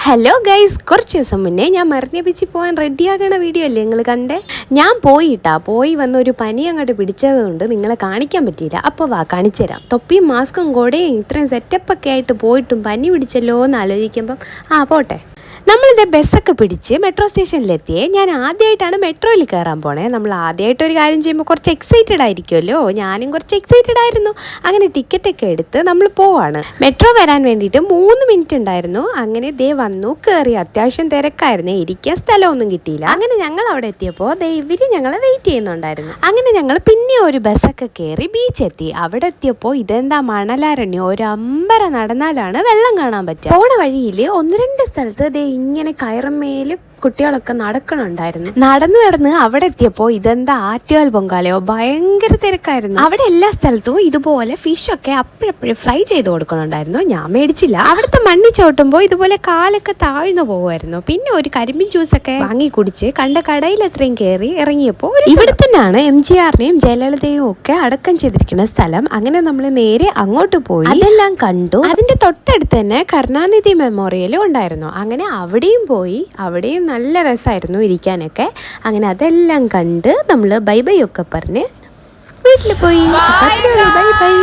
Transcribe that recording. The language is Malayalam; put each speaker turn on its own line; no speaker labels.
ഹലോ ഗൈസ്, കുറച്ച് ദിവസം മുന്നേ ഞാൻ മറിഞ്ഞ ബീച്ചിൽ പോകാൻ റെഡിയാകണ വീഡിയോ അല്ലേ നിങ്ങൾ കണ്ടേ? ഞാൻ പോയി വന്ന് ഒരു പനി അങ്ങോട്ട് പിടിച്ചതുകൊണ്ട് നിങ്ങളെ കാണിക്കാൻ പറ്റിയില്ല. അപ്പോൾ വാ കാണിച്ചു തരാം. തൊപ്പിയും മാസ്കും കൂടെയും ഇത്രയും സെറ്റപ്പൊക്കെ ആയിട്ട് പോയിട്ടും പനി പിടിച്ചല്ലോ എന്ന് ആലോചിക്കുമ്പം പോട്ടെ. നമ്മളിത് ബസ്സൊക്കെ പിടിച്ച് മെട്രോ സ്റ്റേഷനിലെത്തിയേ. ഞാൻ ആദ്യമായിട്ടാണ് മെട്രോയിൽ കയറാൻ പോണേ. നമ്മൾ ആദ്യമായിട്ട് ഒരു കാര്യം ചെയ്യുമ്പോൾ കുറച്ച് എക്സൈറ്റഡ് ആയിരിക്കുമല്ലോ. ഞാനും കുറച്ച് എക്സൈറ്റഡ് ആയിരുന്നു. അങ്ങനെ ടിക്കറ്റൊക്കെ എടുത്ത് നമ്മൾ പോവാണ്. മെട്രോ വരാൻ വേണ്ടിയിട്ട് 3 മിനിറ്റ് ഉണ്ടായിരുന്നു. അങ്ങനെ ദേ വന്നു, കയറി. അത്യാവശ്യം തിരക്കായിരുന്നേ, ഇരിക്കാൻ സ്ഥലമൊന്നും കിട്ടിയില്ല. അങ്ങനെ ഞങ്ങൾ അവിടെ എത്തിയപ്പോൾ ഇവർ ഞങ്ങളെ വെയിറ്റ് ചെയ്യുന്നുണ്ടായിരുന്നു. അങ്ങനെ ഞങ്ങൾ പിന്നെ ഒരു ബസ്സൊക്കെ കയറി ബീച്ചെത്തി. അവിടെ എത്തിയപ്പോൾ ഇതെന്താ മണലാരണ്യോ, ഒരു അമ്പര നടന്നാലാണ് വെള്ളം കാണാൻ പറ്റുക. പോണ വഴിയിൽ 1-2 സ്ഥലത്ത് ഇങ്ങനെ കയറമേല് കുട്ടികളൊക്കെ നടക്കണുണ്ടായിരുന്നു. നടന്ന് അവിടെ എത്തിയപ്പോൾ ഇതെന്താ ആറ്റുകാൽ പൊങ്കാലയോ, ഭയങ്കര തിരക്കായിരുന്നു. അവിടെ എല്ലാ സ്ഥലത്തും ഇതുപോലെ ഫിഷൊക്കെ അപ്പോഴപ്പോഴും ഫ്രൈ ചെയ്ത് കൊടുക്കണുണ്ടായിരുന്നു. ഞാൻ മേടിച്ചില്ല. അവിടുത്തെ മണ്ണി ചോട്ടുമ്പോൾ ഇതുപോലെ കാലൊക്കെ താഴ്ന്നു പോകുമായിരുന്നു. പിന്നെ ഒരു കരിമ്പിൻ ജ്യൂസൊക്കെ വാങ്ങി കുടിച്ച് കണ്ട കടയിൽ എത്രയും കയറി ഇറങ്ങിയപ്പോൾ ഇവിടെ തന്നെയാണ് MGRനെയും ജയലളിതയും ഒക്കെ അടക്കം ചെയ്തിരിക്കുന്ന സ്ഥലം. അങ്ങനെ നമ്മൾ നേരെ അങ്ങോട്ട് പോയി അതെല്ലാം കണ്ടു. അതിന്റെ തൊട്ടടുത്ത് തന്നെ കരുണാനിധി മെമ്മോറിയലും ഉണ്ടായിരുന്നു. അങ്ങനെ അവിടെയും പോയി. അവിടെയും നല്ല രസമായിരുന്നു ഇരിക്കാനൊക്കെ. അങ്ങനെ അതെല്ലാം കണ്ട് നമ്മൾ ബൈ ബൈ ഒക്കെ പറഞ്ഞ് വീട്ടിൽ പോയി. Bye bye.